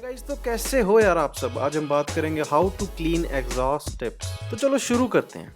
Hi guys, तो कैसे हो यार आप सब। आज हम बात करेंगे how to clean exhaust tips. तो चलो शुरू करते हैं।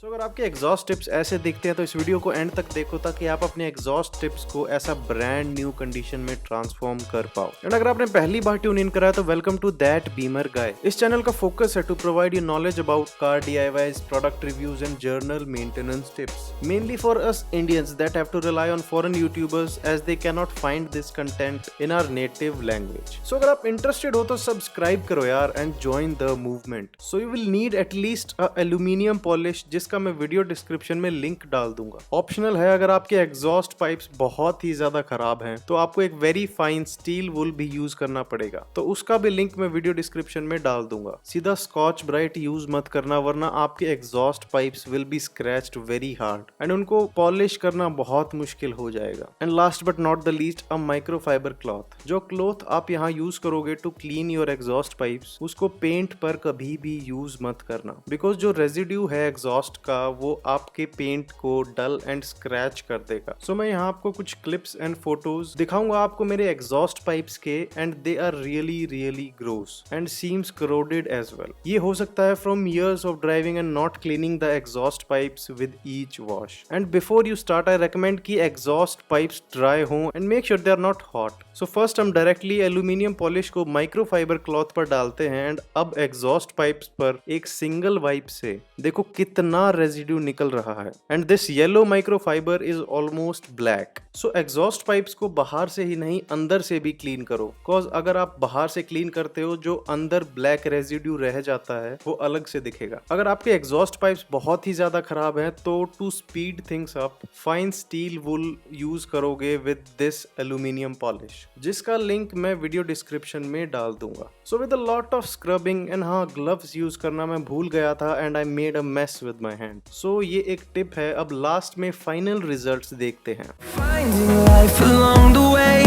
अगर आपके एग्जॉस्ट टिप्स ऐसे दिखते हैं तो इस वीडियो को एंड तक देखो ताकि आप अपने एग्जॉस्ट टिप्स को ऐसा ब्रांड न्यू कंडीशन में ट्रांसफॉर्म कर पाओ। एंड अगर आपने पहली बार ट्यून इन करा है तो welcome to that beamer guy. इस चैनल का फोकस है to provide you knowledge about car DIYs, product reviews and general maintenance tips, mainly for us Indians that have to rely on foreign YouTubers as they can not find this content in our native language. So अगर आप interested हो तो subscribe करो यार and join the movement. So you will need at least a aluminium polish, जिसका मैं video description में link डाल दूंगा। ऑप्शनल है अगर आपके एग्जॉस्ट पाइप्स बहुत ही ज्यादा खराब हैं तो आपको एक वेरी फाइन स्टील वुल भी यूज करना पड़ेगा, तो उसका भी लिंक मैं वीडियो डिस्क्रिप्शन में डाल दूंगा। सीधा स्कॉच ब्राइट यूज मत करना वरना आपके exhaust pipes will be scratched very hard and उनको पॉलिश करना बहुत मुश्किल हो जाएगा। And last but not the least, a microfibre cloth. जो क्लॉथ आप यहाँ यूज करोगे to clean your exhaust pipes, उसको पेंट पर कभी भी यूज मत करना, बिकॉज जो रेजिड्यू है एग्जॉस्ट का वो आपके पेंट को डल एंड स्क्रैच कर देगा। सो मैं यहाँ आपको कुछ क्लिप्स एंड फोटोज दिखाऊंगा आपको मेरे एग्जॉस्ट पाइप्स के, and they are really gross and seems corroded as well. ये हो सकता है from years of driving and not cleaning the exhaust pipes with each wash. And before you start I recommend कि exhaust pipes dry हो and make sure they are not hot. So first हम directly aluminium polish को microfibre cloth पर डालते हैं and अब exhaust pipes पर एक सिंगल वाइप से देखो कितना रेजिड्यू निकल रहा है। And this yellow microfibre is almost black. So exhaust pipes को बाहर से ही नहीं अंदर से भी क्लीन करो, बिकॉज अगर आप बाहर से क्लीन करते हो जो अंदर ब्लैक रेजिड्यू रह जाता है वो अलग से दिखेगा। अगर आपके एग्जॉस्ट पाइप्स बहुत ही ज्यादा खराब हैं तो to speed things up fine steel wool use करोगे विद दिस एल्यूमिनियम पॉलिश, जिसका लिंक मैं वीडियो डिस्क्रिप्शन में डाल दूंगा। So with a lot of scrubbing and हाँ, ग्लव्स यूज करना मैं भूल गया था and I made a mess with my hand. So ये एक टिप है। अब लास्ट में फाइनल रिजल्ट्स देखते हैं। Finding life along the way,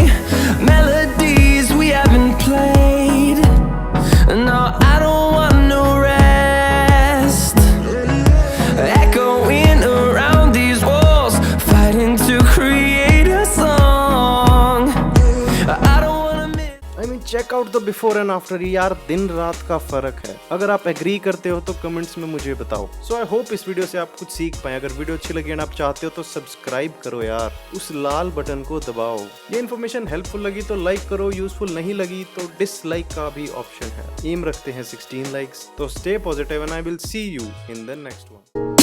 melodies we haven't played. No, I don't want no rest. Echoing around these walls, fighting to create a song. I don't wanna miss. Check out the before and after. यार दिन रात का फर्क है। अगर आप agree करते हो तो कमेंट्स में मुझे बताओ। सो आई होप इस वीडियो से आप कुछ सीख पाए। अगर वीडियो अच्छी लगी एंड आप चाहते हो तो सब्सक्राइब करो यार, उस लाल बटन को दबाओ। ये इन्फॉर्मेशन हेल्पफुल लगी तो लाइक करो, यूजफुल नहीं लगी तो डिसलाइक का भी ऑप्शन है। एम रखते हैं 16 लाइक्स। तो stay positive and I will see you in the next one.